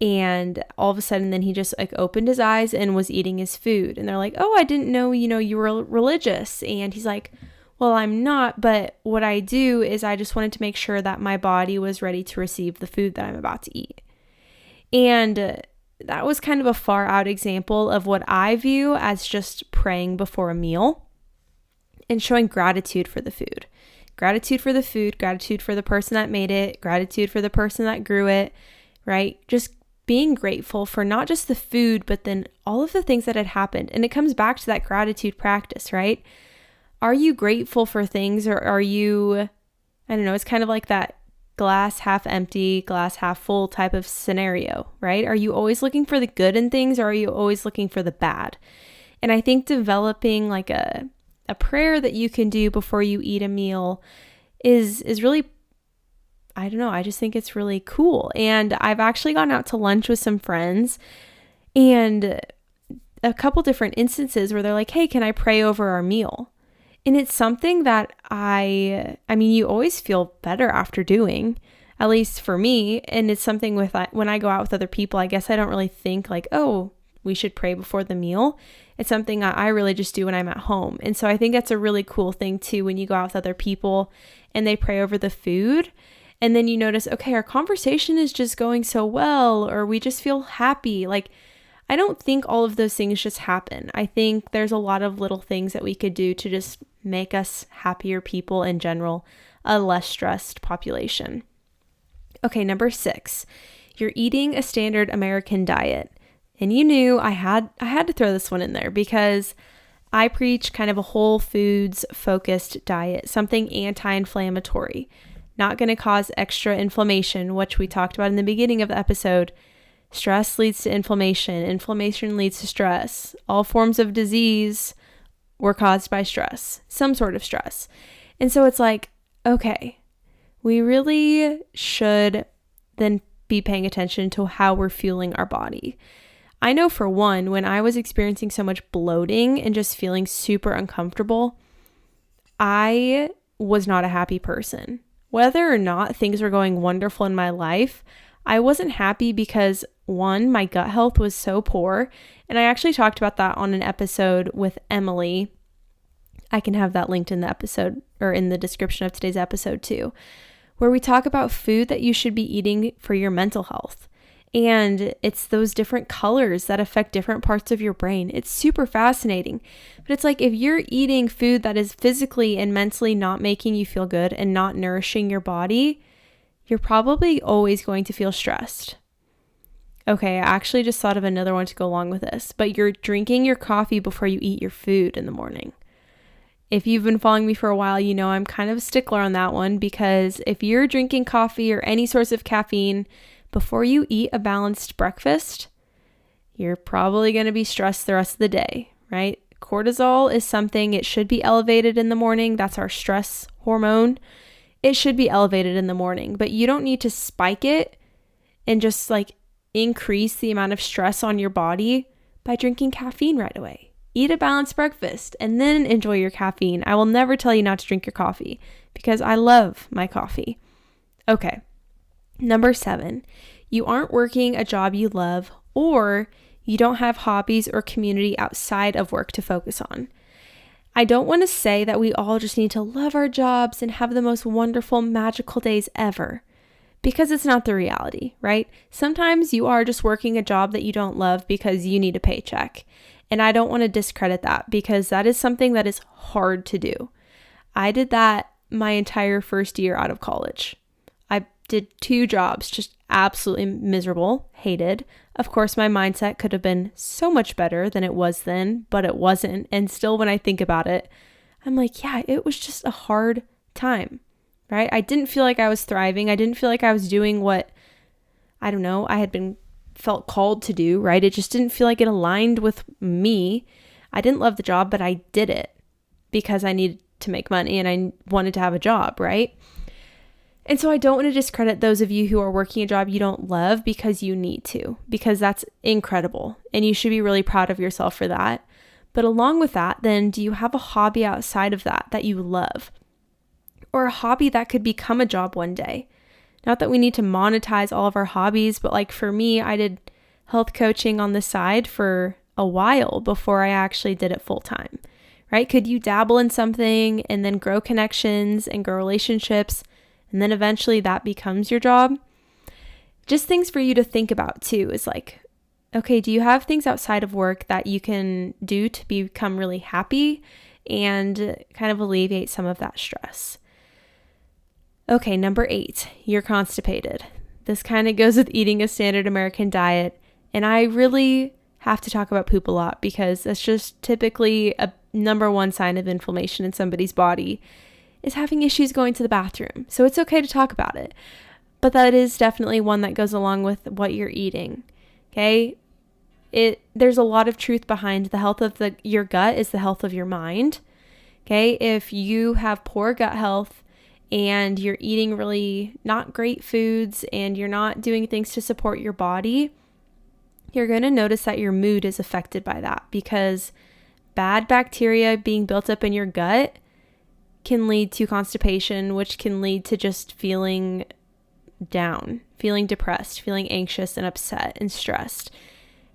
[SPEAKER 1] And all of a sudden, then he just like opened his eyes and was eating his food. And they're like, oh, I didn't know, you were religious. And he's like, well, I'm not. But what I do is I just wanted to make sure that my body was ready to receive the food that I'm about to eat. And that was kind of a far out example of what I view as just praying before a meal. and showing gratitude for the food. Gratitude for the food, gratitude for the person that made it, gratitude for the person that grew it, right? Just being grateful for not just the food, but then all of the things that had happened. And it comes back to that gratitude practice, right? Are you grateful for things, or are you, I don't know, it's kind of like that glass half empty, glass half full type of scenario, right? Are you always looking for the good in things, or are you always looking for the bad? And I think developing like a prayer that you can do before you eat a meal is really, I don't know, I just think it's really cool. And I've actually gone out to lunch with some friends, and a couple different instances where they're like, hey, can I pray over our meal? And it's something that I mean, you always feel better after doing, at least for me. And it's something with when I go out with other people, I guess I don't really think like, oh, we should pray before the meal. It's something I really just do when I'm at home. And so I think that's a really cool thing too, when you go out with other people and they pray over the food. And then you notice, okay, our conversation is just going so well, or we just feel happy. Like, I don't think all of those things just happen. I think there's a lot of little things that we could do to just make us happier people in general, a less stressed population. Okay, number 6, you're eating a standard American diet. And you knew I had to throw this one in there because I preach kind of a whole foods focused diet, something anti-inflammatory, not going to cause extra inflammation, which we talked about in the beginning of the episode. Stress leads to inflammation. Inflammation leads to stress. All forms of disease were caused by stress, some sort of stress. And so it's like, okay, we really should then be paying attention to how we're fueling our body. I know for one, when I was experiencing so much bloating and just feeling super uncomfortable, I was not a happy person. Whether or not things were going wonderful in my life, I wasn't happy because, one, my gut health was so poor. And I actually talked about that on an episode with Emily. I can have that linked in the episode or in the description of today's episode too, where we talk about food that you should be eating for your mental health. And it's those different colors that affect different parts of your brain. It's super fascinating. But it's like, if you're eating food that is physically and mentally not making you feel good and not nourishing your body, you're probably always going to feel stressed. Okay, I actually just thought of another one to go along with this, but you're drinking your coffee before you eat your food in the morning. If you've been following me for a while, you know I'm kind of a stickler on that one, because if you're drinking coffee or any source of caffeine before you eat a balanced breakfast, you're probably going to be stressed the rest of the day, right? Cortisol is something, it should be elevated in the morning. That's our stress hormone. It should be elevated in the morning, but you don't need to spike it and just like increase the amount of stress on your body by drinking caffeine right away. Eat a balanced breakfast and then enjoy your caffeine. I will never tell you not to drink your coffee because I love my coffee. Okay. Number 7, you aren't working a job you love, or you don't have hobbies or community outside of work to focus on. I don't want to say that we all just need to love our jobs and have the most wonderful, magical days ever, because it's not the reality, right? Sometimes you are just working a job that you don't love because you need a paycheck. And I don't want to discredit that, because that is something that is hard to do. I did that my entire first year out of college. I did 2 jobs, just absolutely miserable, hated. Of course, my mindset could have been so much better than it was then, but it wasn't. And still, when I think about it, I'm like, yeah, it was just a hard time, right? I didn't feel like I was thriving. I didn't feel like I was doing what, I don't know, I had been felt called to do, right? It just didn't feel like it aligned with me. I didn't love the job, but I did it because I needed to make money and I wanted to have a job, right? And so I don't want to discredit those of you who are working a job you don't love because you need to, because that's incredible and you should be really proud of yourself for that. But along with that, then do you have a hobby outside of that you love? Or a hobby that could become a job one day? Not that we need to monetize all of our hobbies, but like for me, I did health coaching on the side for a while before I actually did it full time, right? Could you dabble in something and then grow connections and grow relationships, and then eventually that becomes your job? Just things for you to think about too is like, okay, do you have things outside of work that you can do to become really happy and kind of alleviate some of that stress. Okay, number 8, you're constipated. This kind of goes with eating a standard American diet, and I really have to talk about poop a lot because that's just typically a number one sign of inflammation in somebody's body, is having issues going to the bathroom. So it's okay to talk about it, but that is definitely one that goes along with what you're eating. Okay, there's a lot of truth behind the health of your gut is the health of your mind. Okay, if you have poor gut health and you're eating really not great foods and you're not doing things to support your body, you're going to notice that your mood is affected by that, because bad bacteria being built up in your gut can lead to constipation, which can lead to just feeling down, feeling depressed, feeling anxious and upset and stressed.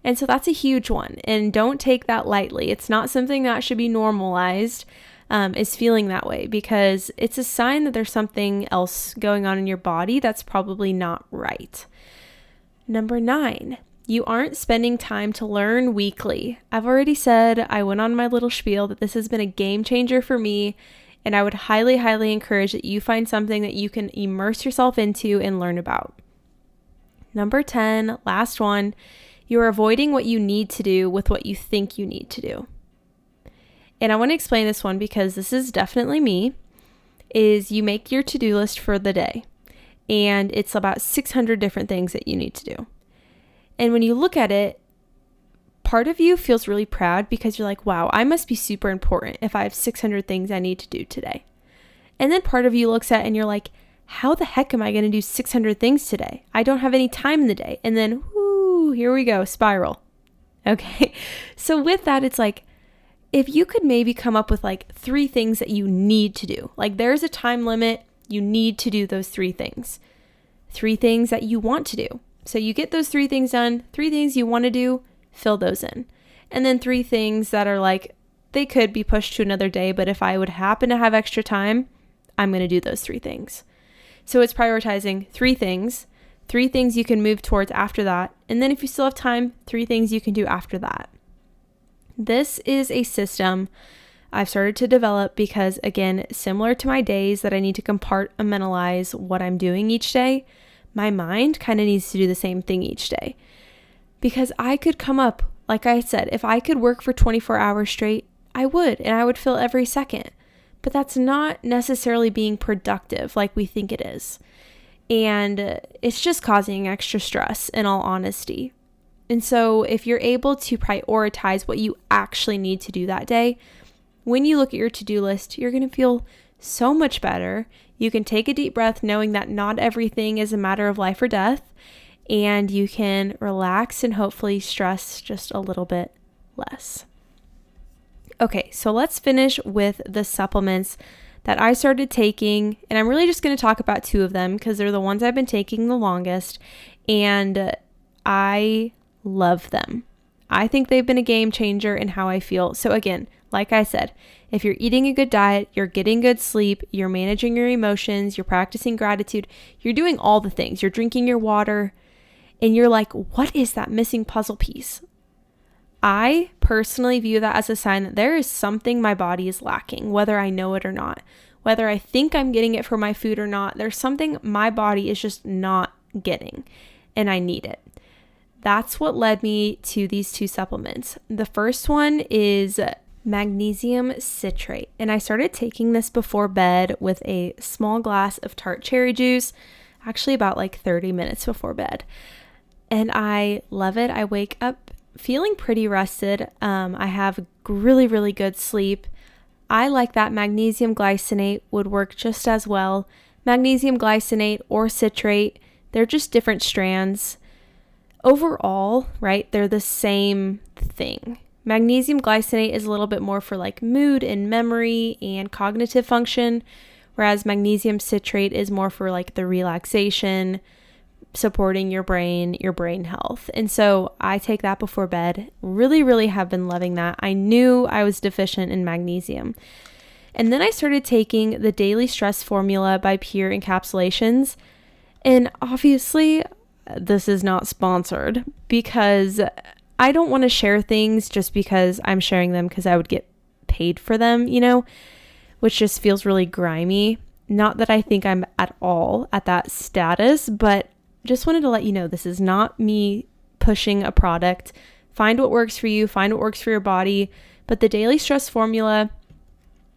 [SPEAKER 1] And so that's a huge one. And don't take that lightly. It's not something that should be normalized, is feeling that way, because it's a sign that there's something else going on in your body that's probably not right. Number 9, you aren't spending time to learn weekly. I've already said, I went on my little spiel that this has been a game changer for me, and I would highly, highly encourage that you find something that you can immerse yourself into and learn about. Number 10, last one, you're avoiding what you need to do with what you think you need to do. And I want to explain this one because this is definitely me, is you make your to-do list for the day, and it's about 600 different things that you need to do. And when you look at it, part of you feels really proud because you're like, wow, I must be super important if I have 600 things I need to do today. And then part of you looks at it and you're like, how the heck am I going to do 600 things today? I don't have any time in the day. And then, whoo, here we go, spiral. Okay. So with that, it's like, if you could maybe come up with like 3 things that you need to do, like there's a time limit, you need to do those 3 things. 3 things that you want to do. So you get those 3 things done, 3 things you want to do, fill those in. And then 3 things that are like, they could be pushed to another day, but if I would happen to have extra time, I'm going to do those 3 things. So it's prioritizing 3 things you can move towards after that. And then if you still have time, 3 things you can do after that. This is a system I've started to develop because, again, similar to my days that I need to compartmentalize what I'm doing each day, my mind kind of needs to do the same thing each day. Because I could come up, like I said, if I could work for 24 hours straight, I would, and I would fill every second. But that's not necessarily being productive like we think it is. And it's just causing extra stress, in all honesty. And so if you're able to prioritize what you actually need to do that day, when you look at your to-do list, you're going to feel so much better. You can take a deep breath knowing that not everything is a matter of life or death, and you can relax and hopefully stress just a little bit less. Okay, so let's finish with the supplements that I started taking, and I'm really just going to talk about 2 of them because they're the ones I've been taking the longest, and I love them. I think they've been a game changer in how I feel. So again, like I said, if you're eating a good diet, you're getting good sleep, you're managing your emotions, you're practicing gratitude, you're doing all the things, you're drinking your water, and you're like, what is that missing puzzle piece? I personally view that as a sign that there is something my body is lacking, whether I know it or not. Whether I think I'm getting it from my food or not, there's something my body is just not getting, and I need it. That's what led me to these 2 supplements. The first one is magnesium citrate, and I started taking this before bed with a small glass of tart cherry juice, actually about like 30 minutes before bed. And I love it. I wake up feeling pretty rested. I have really, really good sleep. I like that magnesium glycinate would work just as well. Magnesium glycinate or citrate, they're just different strands. Overall, right, they're the same thing. Magnesium glycinate is a little bit more for like mood and memory and cognitive function, whereas magnesium citrate is more for like the relaxation, supporting your brain health. And so I take that before bed. Really, really have been loving that. I knew I was deficient in magnesium. And then I started taking the Daily Stress Formula by Pure Encapsulations. And obviously, this is not sponsored because I don't want to share things just because I'm sharing them because I would get paid for them, which just feels really grimy. Not that I think I'm at all at that status, but just wanted to let you know this is not me pushing a product. Find what works for you, find what works for your body. But the Daily Stress Formula,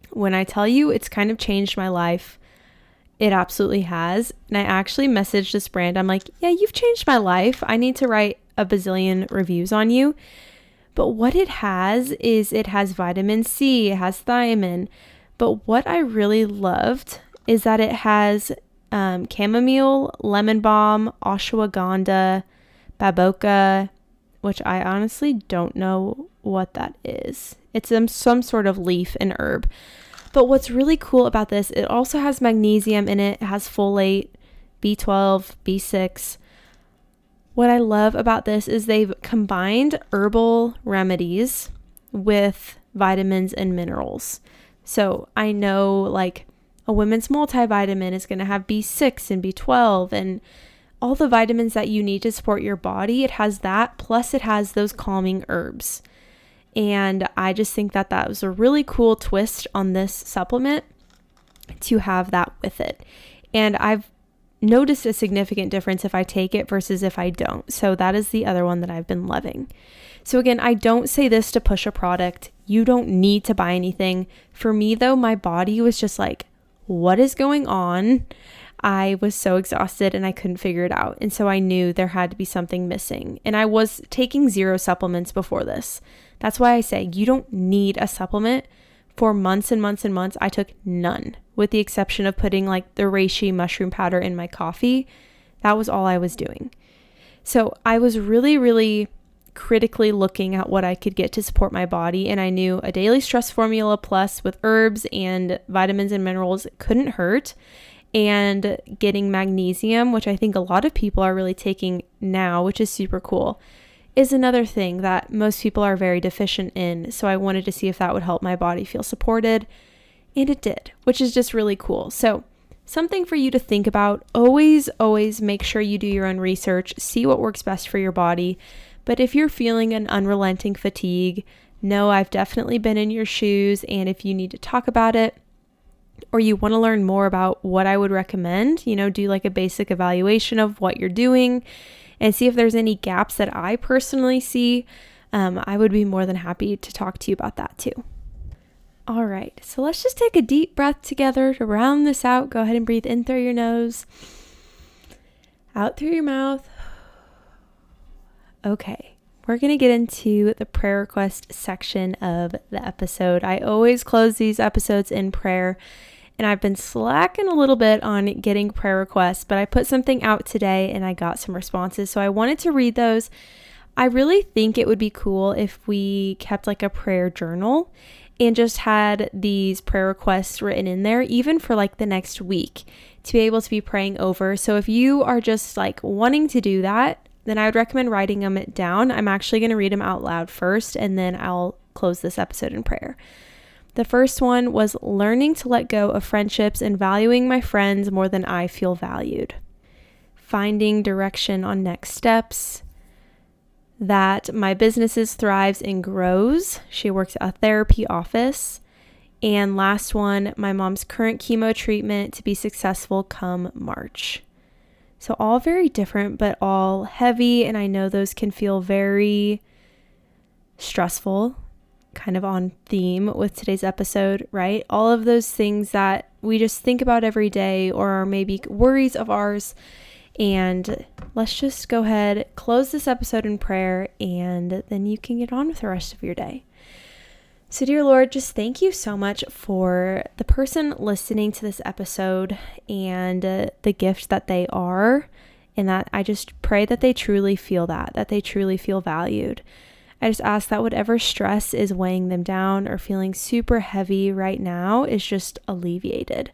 [SPEAKER 1] when I tell you it's kind of changed my life, it absolutely has. And I actually messaged this brand. I'm like, yeah, you've changed my life. I need to write a bazillion reviews on you. But what it has is it has vitamin C, it has thiamine. But what I really loved is that it has chamomile, lemon balm, ashwagandha, baboka, which I honestly don't know what that is. It's some sort of leaf and herb. But what's really cool about this, it also has magnesium in it. It has folate, B12, B6. What I love about this is they've combined herbal remedies with vitamins and minerals. So I know like a women's multivitamin is going to have B6 and B12 and all the vitamins that you need to support your body. It has that, plus it has those calming herbs. And I just think that that was a really cool twist on this supplement to have that with it. And I've noticed a significant difference if I take it versus if I don't. So that is the other one that I've been loving. So again, I don't say this to push a product. You don't need to buy anything. For me though, my body was just like, what is going on? I was so exhausted and I couldn't figure it out. And so I knew there had to be something missing. And I was taking 0 supplements before this. That's why I say you don't need a supplement. For months and months and months, I took none, with the exception of putting like the reishi mushroom powder in my coffee. That was all I was doing. So I was really, really critically looking at what I could get to support my body. And I knew a daily stress formula plus with herbs and vitamins and minerals couldn't hurt. And getting magnesium, which I think a lot of people are really taking now, which is super cool, is another thing that most people are very deficient in. So I wanted to see if that would help my body feel supported. And it did, which is just really cool. So something for you to think about. Always make sure you do your own research, see what works best for your body. But if you're feeling an unrelenting fatigue, know I've definitely been in your shoes. And if you need to talk about it, or you want to learn more about what I would recommend, do like a basic evaluation of what you're doing and see if there's any gaps that I personally see, I would be more than happy to talk to you about that too. All right, so let's just take a deep breath together to round this out. Go ahead and breathe in through your nose, out through your mouth. Okay, we're going to get into the prayer request section of the episode. I always close these episodes in prayer. And I've been slacking a little bit on getting prayer requests, but I put something out today and I got some responses. So I wanted to read those. I really think it would be cool if we kept like a prayer journal and just had these prayer requests written in there, even for like the next week, to be able to be praying over. So if you are just like wanting to do that, then I would recommend writing them down. I'm actually going to read them out loud first, and then I'll close this episode in prayer. The first one was learning to let go of friendships and valuing my friends more than I feel valued. Finding direction on next steps. That my business thrives and grows. She works at a therapy office. And last one, my mom's current chemo treatment to be successful come March. So all very different, but all heavy. And I know those can feel very stressful, kind of on theme with today's episode, right? All of those things that we just think about every day or are maybe worries of ours. And let's just go ahead, close this episode in prayer, and then you can get on with the rest of your day. So dear Lord, just thank you so much for the person listening to this episode and the gift that they are, and that I just pray that they truly feel that they truly feel valued. I just ask that whatever stress is weighing them down or feeling super heavy right now is just alleviated.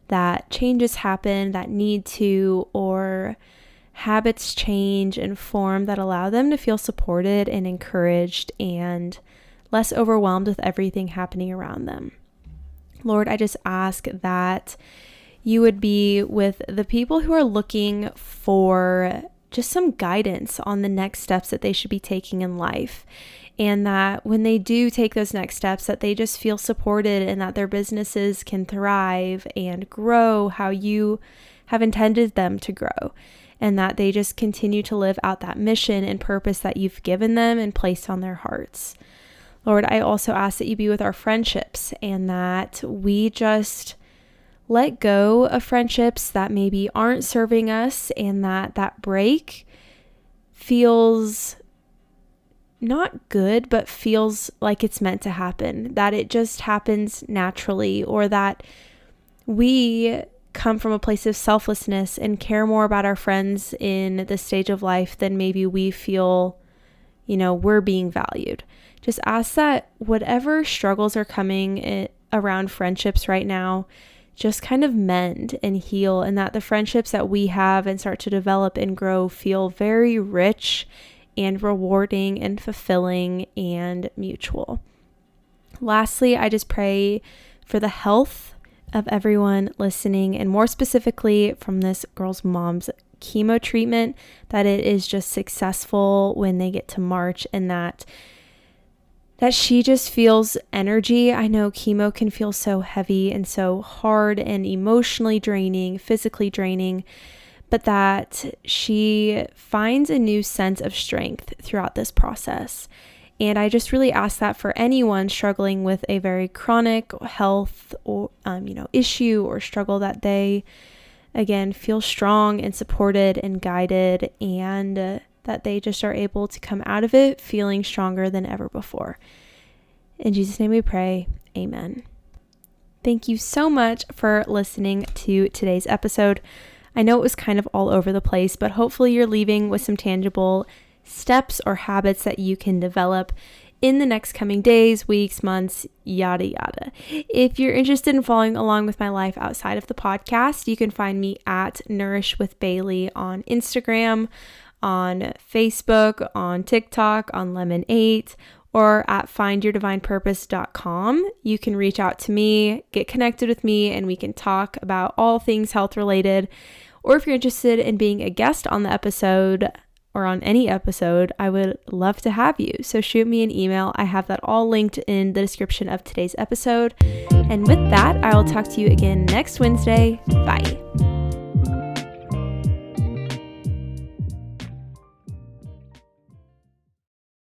[SPEAKER 1] That changes happen that need to, or habits change and form that allow them to feel supported and encouraged and less overwhelmed with everything happening around them. Lord, I just ask that you would be with the people who are looking for just some guidance on the next steps that they should be taking in life. And that when they do take those next steps, that they just feel supported and that their businesses can thrive and grow how you have intended them to grow. And that they just continue to live out that mission and purpose that you've given them and placed on their hearts. Lord, I also ask that you be with our friendships and that we just let go of friendships that maybe aren't serving us, and that break feels not good, but feels like it's meant to happen, that it just happens naturally, or that we come from a place of selflessness and care more about our friends in this stage of life than maybe we feel, we're being valued. Just ask that whatever struggles are coming around friendships right now, just kind of mend and heal, and that the friendships that we have and start to develop and grow feel very rich and rewarding and fulfilling and mutual. Lastly, I just pray for the health of everyone listening, and more specifically from this girl's mom's chemo treatment, that it is just successful when they get to March, and that she just feels energy. I know chemo can feel so heavy and so hard and emotionally draining, physically draining, but that she finds a new sense of strength throughout this process. And I just really ask that for anyone struggling with a very chronic health or issue or struggle, that they again feel strong and supported and guided, and that they just are able to come out of it feeling stronger than ever before. In Jesus' name we pray, amen. Thank you so much for listening to today's episode. I know it was kind of all over the place, but hopefully you're leaving with some tangible steps or habits that you can develop in the next coming days, weeks, months, yada, yada. If you're interested in following along with my life outside of the podcast, you can find me at Nourish with Bailey on Instagram, on Facebook, on TikTok, on Lemon8, or at findyourdivinepurpose.com. You can reach out to me, get connected with me, and we can talk about all things health related. Or if you're interested in being a guest on the episode or on any episode, I would love to have you. So shoot me an email. I have that all linked in the description of today's episode. And with that, I will talk to you again next Wednesday. Bye.